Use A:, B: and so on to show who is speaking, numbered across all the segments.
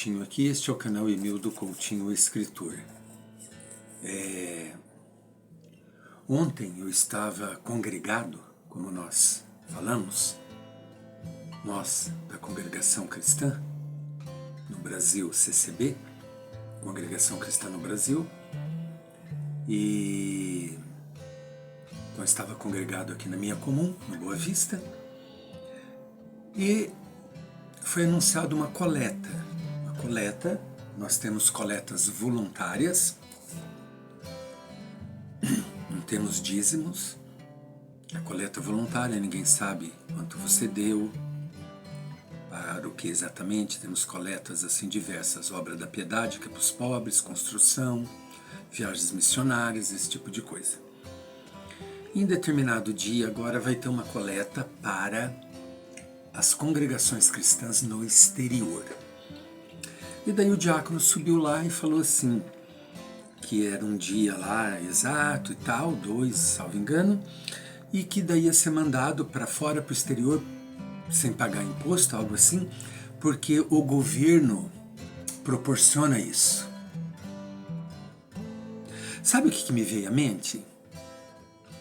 A: Coutinho aqui, este é o canal Emildo Coutinho Escritor. Ontem eu estava congregado, como nós falamos, nós da Congregação Cristã no Brasil, CCB, Congregação Cristã no Brasil, e então eu estava congregado aqui na minha comum, no Boa Vista, e foi anunciada uma coleta. Nós temos coletas voluntárias, não temos dízimos. A coleta voluntária, ninguém sabe quanto você deu, para o que exatamente. Temos coletas assim diversas, obra da piedade, que é para os pobres, construção, viagens missionárias, esse tipo de coisa. Em determinado dia agora vai ter uma coleta para as congregações cristãs no exterior. E daí o diácono subiu lá e falou assim, que era um dia lá exato e tal, 2, salvo engano, e que daí ia ser mandado para fora, para o exterior, sem pagar imposto, algo assim, porque o governo proporciona isso. Sabe o que me veio à mente?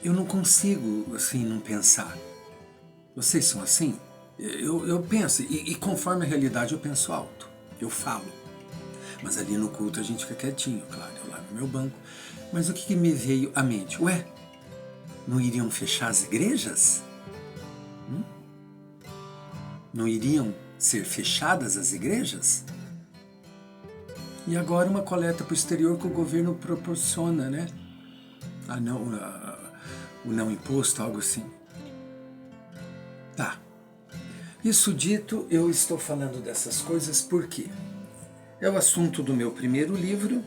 A: Eu não consigo, assim, não pensar. Vocês são assim? Eu penso, e conforme a realidade eu penso alto, eu falo. Mas ali no culto a gente fica quietinho, claro, eu lá no meu banco. Mas o que me veio à mente? Ué, não iriam fechar as igrejas? Não iriam ser fechadas as igrejas? E agora uma coleta para o exterior que o governo proporciona, né? O não imposto, algo assim. Tá. Isso dito, eu estou falando dessas coisas porque é o assunto do meu primeiro livro,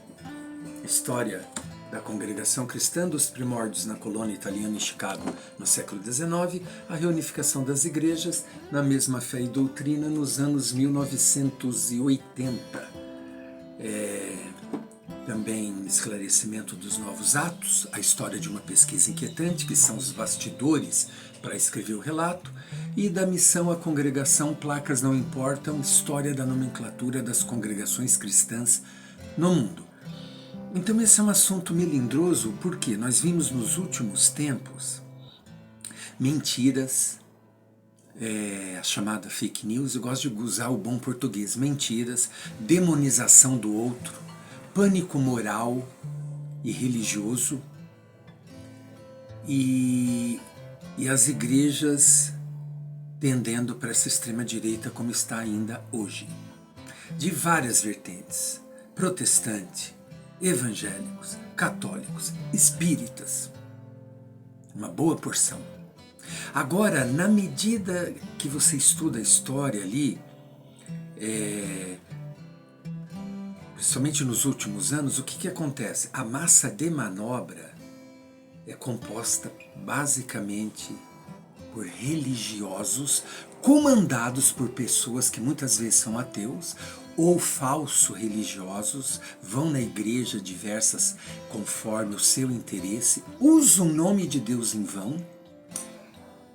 A: História da Congregação Cristã dos Primórdios na Colônia Italiana em Chicago no século XIX, a reunificação das igrejas na mesma fé e doutrina nos anos 1980. Também esclarecimento dos novos atos, a história de uma pesquisa inquietante, que são os bastidores para escrever o relato, e da missão à congregação Placas Não Importam, história da nomenclatura das congregações cristãs no mundo. Então esse é um assunto melindroso porque nós vimos nos últimos tempos mentiras, a chamada fake news, eu gosto de usar o bom português, mentiras, demonização do outro, pânico moral e religioso, e as igrejas tendendo para essa extrema-direita como está ainda hoje. De várias vertentes, protestante, evangélicos, católicos, espíritas, uma boa porção. Agora, na medida que você estuda a história ali, principalmente nos últimos anos, o que acontece? A massa de manobra é composta basicamente por religiosos comandados por pessoas que muitas vezes são ateus ou falsos religiosos, vão na igreja diversas conforme o seu interesse, usam o nome de Deus em vão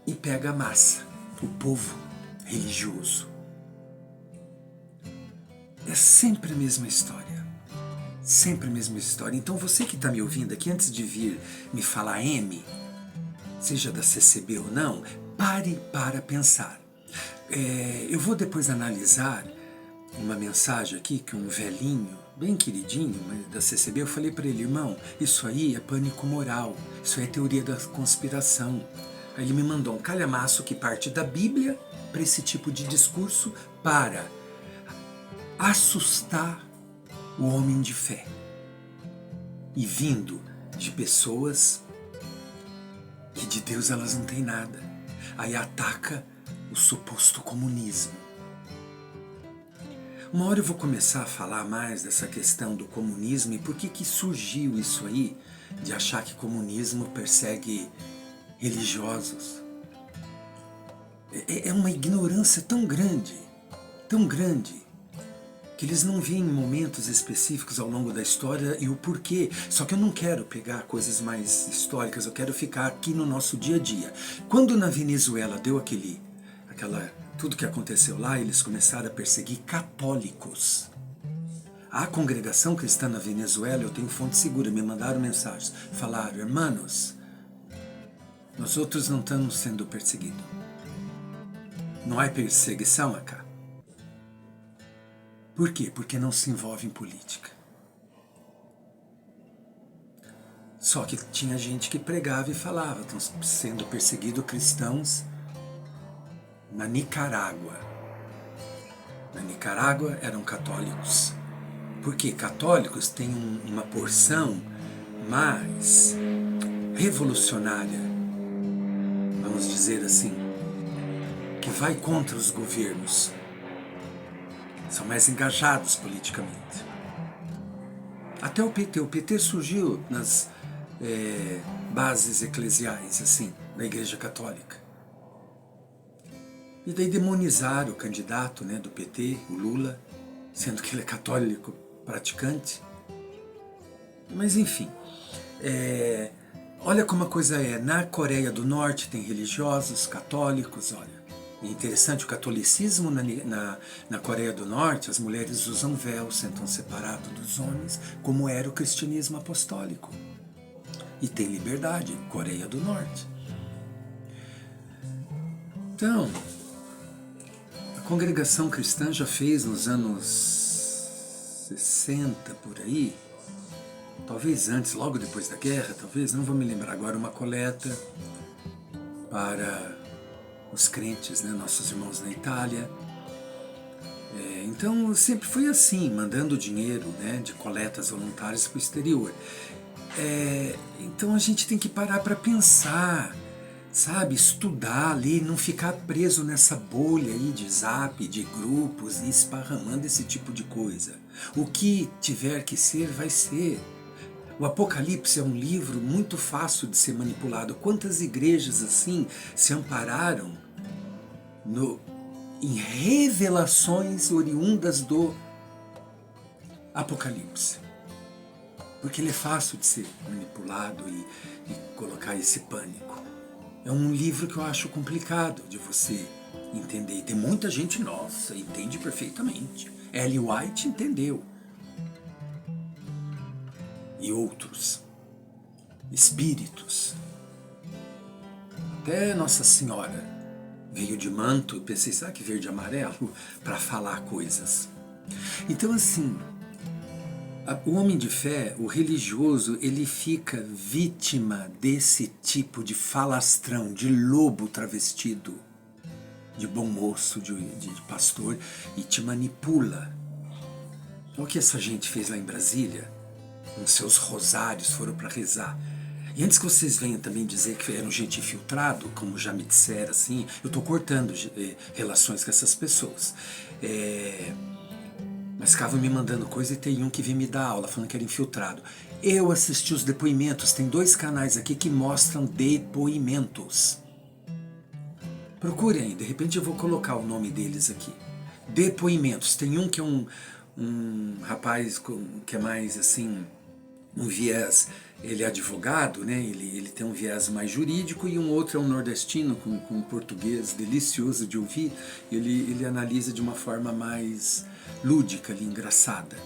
A: e pega a massa, o povo religioso. É sempre a mesma história. Sempre a mesma história. Então você que está me ouvindo aqui, antes de vir me falar M, seja da CCB ou não, pare para pensar. Eu vou depois analisar uma mensagem aqui que um velhinho, bem queridinho, da CCB, eu falei para ele, irmão, isso aí é pânico moral, isso aí é teoria da conspiração. Aí ele me mandou um calhamaço que parte da Bíblia para esse tipo de discurso para assustar o homem de fé. E vindo de pessoas que de Deus elas não têm nada. Aí ataca o suposto comunismo. Uma hora eu vou começar a falar mais dessa questão do comunismo e por que surgiu isso aí de achar que comunismo persegue religiosos. É uma ignorância tão grande, que eles não veem momentos específicos ao longo da história e o porquê. Só que eu não quero pegar coisas mais históricas, eu quero ficar aqui no nosso dia a dia. Quando na Venezuela deu tudo que aconteceu lá, eles começaram a perseguir católicos. A congregação cristã na Venezuela, eu tenho fonte segura, me mandaram mensagens, falaram: irmãos, nós outros não estamos sendo perseguidos. Não há perseguição acá. Por quê? Porque não se envolve em política. Só que tinha gente que pregava e falava: estão sendo perseguidos cristãos na Nicarágua. Na Nicarágua eram católicos. Porque católicos têm uma porção mais revolucionária, vamos dizer assim, que vai contra os governos. São mais engajados politicamente. Até o PT surgiu nas bases eclesiais, assim, da Igreja Católica. E daí demonizaram o candidato, né, do PT, o Lula, sendo que ele é católico praticante. Mas enfim, olha como a coisa é. Na Coreia do Norte tem religiosos católicos, olha. É interessante, o catolicismo na Coreia do Norte, as mulheres usam véu, sentam separados dos homens, como era o cristianismo apostólico. E tem liberdade, Coreia do Norte. Então, a congregação cristã já fez nos anos 60 por aí, talvez antes, logo depois da guerra, talvez, não vou me lembrar agora, uma coleta para os crentes, né, nossos irmãos na Itália. Então sempre foi assim, mandando dinheiro, né, de coletas voluntárias para o exterior. Então a gente tem que parar para pensar, sabe, estudar ali, não ficar preso nessa bolha aí de zap, de grupos e esparramando esse tipo de coisa. O que tiver que ser, vai ser. O Apocalipse é um livro muito fácil de ser manipulado. Quantas igrejas assim se ampararam em revelações oriundas do Apocalipse? Porque ele é fácil de ser manipulado e colocar esse pânico. É um livro que eu acho complicado de você entender. E tem muita gente, nossa, entende perfeitamente. Ellen White entendeu. E outros. Espíritos. Até Nossa Senhora veio de manto, eu pensei, será que verde e amarelo? Para falar coisas. Então assim, o homem de fé, o religioso, ele fica vítima desse tipo de falastrão, de lobo travestido, de bom moço, de pastor, e te manipula. Olha o que essa gente fez lá em Brasília, com seus rosários, foram para rezar. E antes que vocês venham também dizer que eram gente infiltrado, como já me disseram, assim, eu estou cortando relações com essas pessoas. Mas ficavam me mandando coisa e tem um que veio me dar aula, falando que era infiltrado. Eu assisti os depoimentos, tem 2 canais aqui que mostram depoimentos. Procurem aí, de repente eu vou colocar o nome deles aqui. Depoimentos, tem um que é um rapaz que é mais assim, um viés, ele é advogado, né? Ele tem um viés mais jurídico, e um outro é um nordestino com um português delicioso de ouvir. Ele analisa de uma forma mais lúdica, engraçada.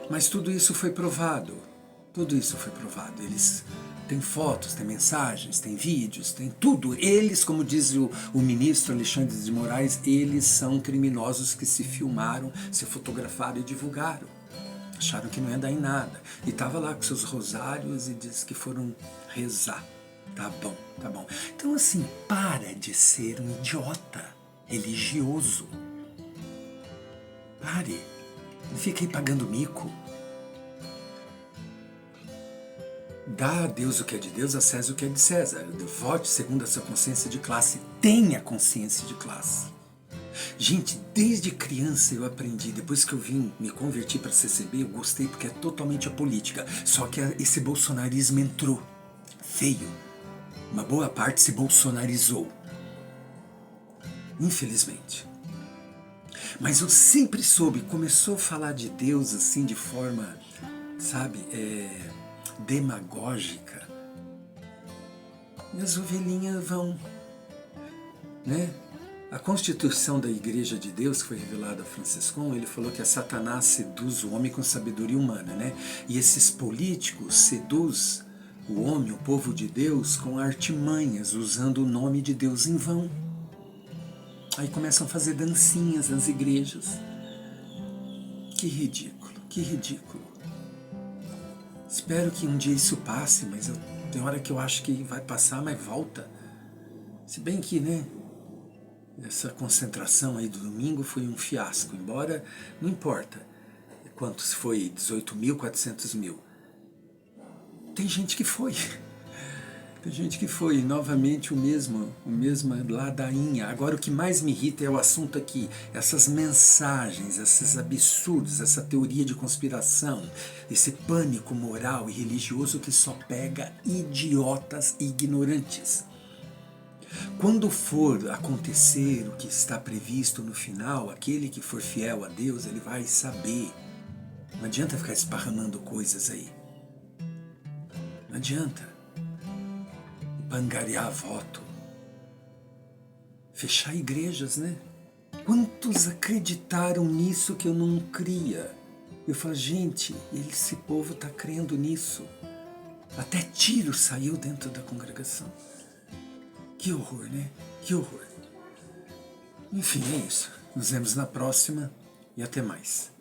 A: Mas tudo isso foi provado. Tudo isso foi provado. Eles têm fotos, têm mensagens, têm vídeos, têm tudo. Eles, como diz o ministro Alexandre de Moraes, eles são criminosos que se filmaram, se fotografaram e divulgaram. Acharam que não ia dar em nada. E estava lá com seus rosários e disse que foram rezar. Tá bom, tá bom. Então assim, para de ser um idiota religioso. Pare. Não fique aí pagando mico. Dá a Deus o que é de Deus, a César o que é de César. Vote segundo a sua consciência de classe. Tenha consciência de classe. Gente, desde criança eu aprendi, depois que eu me converti para CCB, eu gostei porque é totalmente apolítica. Só que esse bolsonarismo entrou. Feio. Uma boa parte se bolsonarizou. Infelizmente. Mas eu sempre soube, começou a falar de Deus assim de forma, sabe, demagógica. E as ovelhinhas vão, né? A constituição da Igreja de Deus, que foi revelada a Franciscon, ele falou que a Satanás seduz o homem com sabedoria humana, né? E esses políticos seduz o homem, o povo de Deus, com artimanhas, usando o nome de Deus em vão. Aí começam a fazer dancinhas nas igrejas. Que ridículo, que ridículo. Espero que um dia isso passe, mas tem hora que eu acho que vai passar, mas volta. Se bem que, né, essa concentração aí do domingo foi um fiasco, embora, não importa quantos foi, 18 mil, 400 mil. Tem gente que foi. Tem gente que foi, novamente o mesmo ladainha. Agora o que mais me irrita é o assunto aqui, essas mensagens, esses absurdos, essa teoria de conspiração, esse pânico moral e religioso que só pega idiotas e ignorantes. Quando for acontecer o que está previsto no final, aquele que for fiel a Deus, ele vai saber. Não adianta ficar esparramando coisas aí. Não adianta. Angariar voto. Fechar igrejas, né? Quantos acreditaram nisso que eu não cria? Eu falo, gente, esse povo está crendo nisso. Até tiro saiu dentro da congregação. Que horror, né? Que horror. Enfim, é isso. Nos vemos na próxima e até mais.